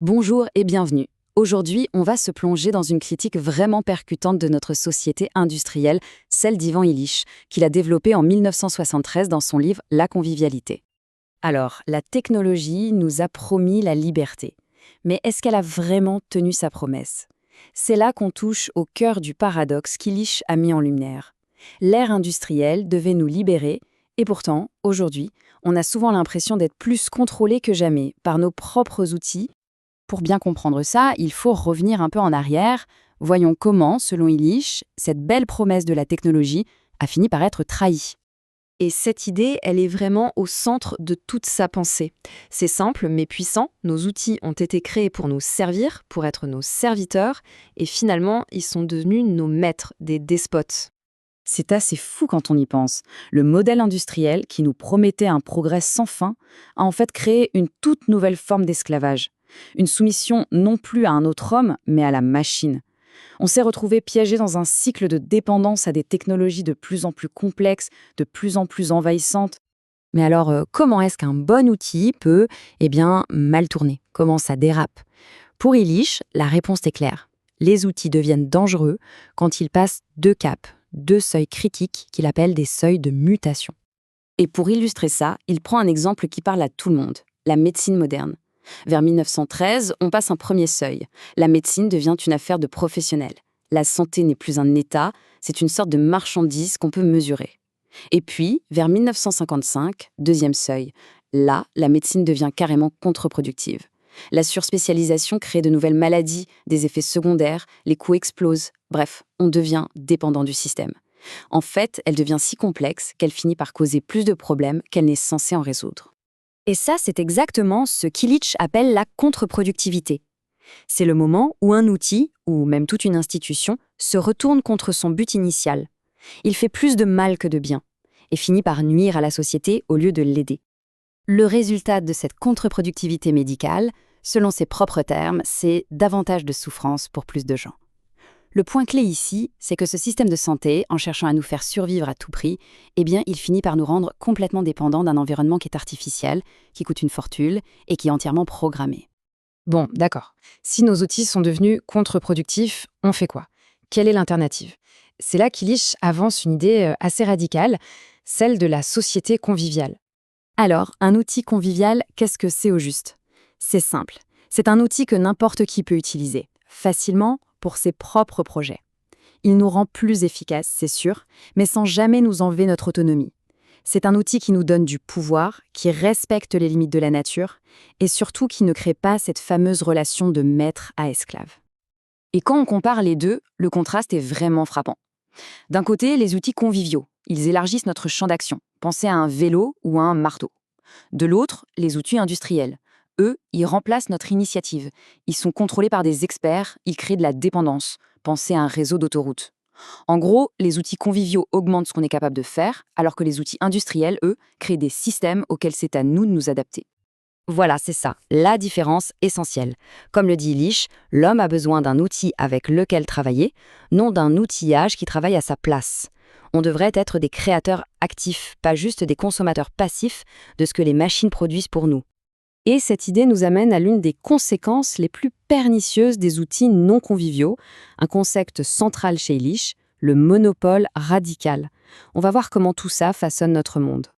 Bonjour et bienvenue. Aujourd'hui, on va se plonger dans une critique vraiment percutante de notre société industrielle, celle d'Ivan Illich, qu'il a développée en 1973 dans son livre La convivialité. Alors, la technologie nous a promis la liberté. Mais est-ce qu'elle a vraiment tenu sa promesse? C'est là qu'on touche au cœur du paradoxe qu'Illich a mis en lumière. L'ère industrielle devait nous libérer, et pourtant, aujourd'hui, on a souvent l'impression d'être plus contrôlé que jamais par nos propres outils. Pour bien comprendre ça, il faut revenir un peu en arrière. Voyons comment, selon Illich, cette belle promesse de la technologie a fini par être trahie. Et cette idée, elle est vraiment au centre de toute sa pensée. C'est simple mais puissant, nos outils ont été créés pour nous servir, pour être nos serviteurs, et finalement, ils sont devenus nos maîtres, des despotes. C'est assez fou quand on y pense. Le modèle industriel, qui nous promettait un progrès sans fin, a en fait créé une toute nouvelle forme d'esclavage. Une soumission non plus à un autre homme, mais à la machine. On s'est retrouvé piégé dans un cycle de dépendance à des technologies de plus en plus complexes, de plus en plus envahissantes. Mais alors, comment est-ce qu'un bon outil peut, mal tourner? Comment ça dérape? Pour Illich, la réponse est claire. Les outils deviennent dangereux quand ils passent deux caps, deux seuils critiques qu'il appelle des seuils de mutation. Et pour illustrer ça, il prend un exemple qui parle à tout le monde, la médecine moderne. Vers 1913, on passe un premier seuil. La médecine devient une affaire de professionnels. La santé n'est plus un état, c'est une sorte de marchandise qu'on peut mesurer. Et puis, vers 1955, deuxième seuil. Là, la médecine devient carrément contre-productive. La surspécialisation crée de nouvelles maladies, des effets secondaires, les coûts explosent. Bref, on devient dépendant du système. En fait, elle devient si complexe qu'elle finit par causer plus de problèmes qu'elle n'est censée en résoudre. Et ça, c'est exactement ce qu'Illich appelle la contre-productivité. C'est le moment où un outil, ou même toute une institution, se retourne contre son but initial. Il fait plus de mal que de bien, et finit par nuire à la société au lieu de l'aider. Le résultat de cette contre-productivité médicale, selon ses propres termes, c'est davantage de souffrance pour plus de gens. Le point clé ici, c'est que ce système de santé, en cherchant à nous faire survivre à tout prix, il finit par nous rendre complètement dépendants d'un environnement qui est artificiel, qui coûte une fortune et qui est entièrement programmé. Bon, d'accord. Si nos outils sont devenus contre-productifs, on fait quoi? Quelle est l'alternative? C'est là qu'Illich avance une idée assez radicale, celle de la société conviviale. Alors, un outil convivial, qu'est-ce que c'est au juste? C'est simple. C'est un outil que n'importe qui peut utiliser, facilement, pour ses propres projets. Il nous rend plus efficaces, c'est sûr, mais sans jamais nous enlever notre autonomie. C'est un outil qui nous donne du pouvoir, qui respecte les limites de la nature, et surtout qui ne crée pas cette fameuse relation de maître à esclave. Et quand on compare les deux, le contraste est vraiment frappant. D'un côté, les outils conviviaux, ils élargissent notre champ d'action. Pensez à un vélo ou à un marteau. De l'autre, les outils industriels. Eux, ils remplacent notre initiative. Ils sont contrôlés par des experts, ils créent de la dépendance. Pensez à un réseau d'autoroutes. En gros, les outils conviviaux augmentent ce qu'on est capable de faire, alors que les outils industriels, eux, créent des systèmes auxquels c'est à nous de nous adapter. Voilà, c'est ça, la différence essentielle. Comme le dit Illich, l'homme a besoin d'un outil avec lequel travailler, non d'un outillage qui travaille à sa place. On devrait être des créateurs actifs, pas juste des consommateurs passifs de ce que les machines produisent pour nous. Et cette idée nous amène à l'une des conséquences les plus pernicieuses des outils non conviviaux, un concept central chez Illich, le monopole radical. On va voir comment tout ça façonne notre monde.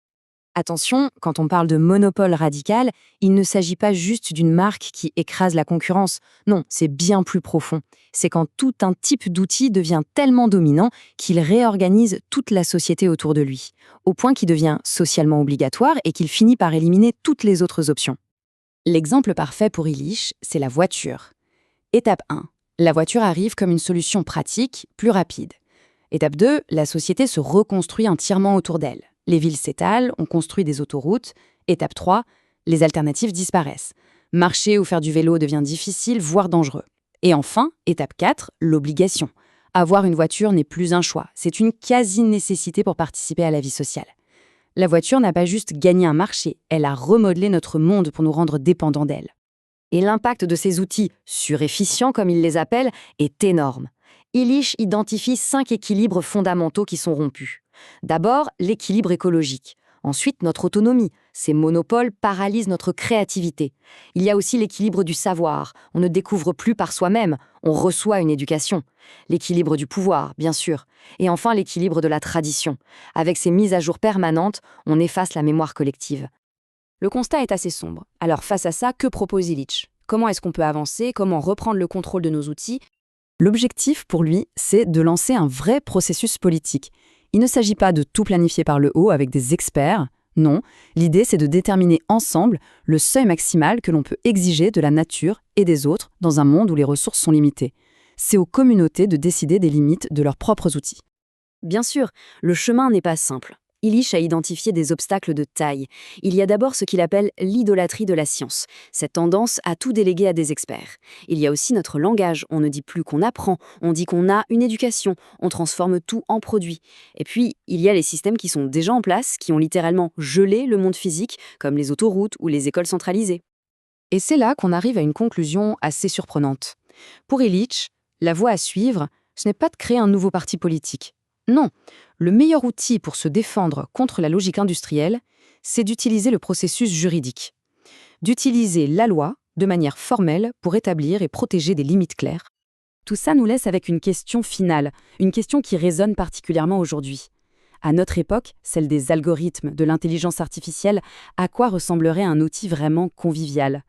Attention, quand on parle de monopole radical, il ne s'agit pas juste d'une marque qui écrase la concurrence. Non, c'est bien plus profond. C'est quand tout un type d'outil devient tellement dominant qu'il réorganise toute la société autour de lui, au point qu'il devient socialement obligatoire et qu'il finit par éliminer toutes les autres options. L'exemple parfait pour Illich, c'est la voiture. Étape 1. La voiture arrive comme une solution pratique, plus rapide. Étape 2. La société se reconstruit entièrement autour d'elle. Les villes s'étalent, on construit des autoroutes. Étape 3. Les alternatives disparaissent. Marcher ou faire du vélo devient difficile, voire dangereux. Et enfin, étape 4, l'obligation. Avoir une voiture n'est plus un choix, c'est une quasi-nécessité pour participer à la vie sociale. La voiture n'a pas juste gagné un marché, elle a remodelé notre monde pour nous rendre dépendants d'elle. Et l'impact de ces outils, surefficients comme il les appelle, est énorme. Illich identifie 5 équilibres fondamentaux qui sont rompus. D'abord, l'équilibre écologique. Ensuite, notre autonomie, Ces monopoles paralysent notre créativité. Il y a aussi l'équilibre du savoir. On ne découvre plus par soi-même, on reçoit une éducation. L'équilibre du pouvoir, bien sûr. Et enfin l'équilibre de la tradition. Avec ces mises à jour permanentes, on efface la mémoire collective. Le constat est assez sombre. Alors face à ça, que propose Illich? Comment est-ce qu'on peut avancer? Comment reprendre le contrôle de nos outils? L'objectif, pour lui, c'est de lancer un vrai processus politique. Il ne s'agit pas de tout planifier par le haut avec des experts. Non, l'idée, c'est de déterminer ensemble le seuil maximal que l'on peut exiger de la nature et des autres dans un monde où les ressources sont limitées. C'est aux communautés de décider des limites de leurs propres outils. Bien sûr, le chemin n'est pas simple. Illich a identifié des obstacles de taille. Il y a d'abord ce qu'il appelle l'idolâtrie de la science, cette tendance à tout déléguer à des experts. Il y a aussi notre langage, on ne dit plus qu'on apprend, on dit qu'on a une éducation, on transforme tout en produit. Et puis, il y a les systèmes qui sont déjà en place, qui ont littéralement gelé le monde physique, comme les autoroutes ou les écoles centralisées. Et c'est là qu'on arrive à une conclusion assez surprenante. Pour Illich, la voie à suivre, ce n'est pas de créer un nouveau parti politique. Non, le meilleur outil pour se défendre contre la logique industrielle, c'est d'utiliser le processus juridique. D'utiliser la loi de manière formelle pour établir et protéger des limites claires. Tout ça nous laisse avec une question finale, une question qui résonne particulièrement aujourd'hui. À notre époque, celle des algorithmes, de l'intelligence artificielle, à quoi ressemblerait un outil vraiment convivial ?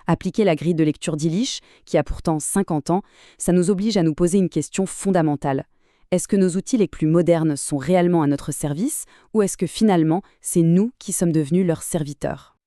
Appliquer la grille de lecture d'Illich, qui a pourtant 50 ans, ça nous oblige à nous poser une question fondamentale. Est-ce que nos outils les plus modernes sont réellement à notre service, ou est-ce que finalement, c'est nous qui sommes devenus leurs serviteurs ?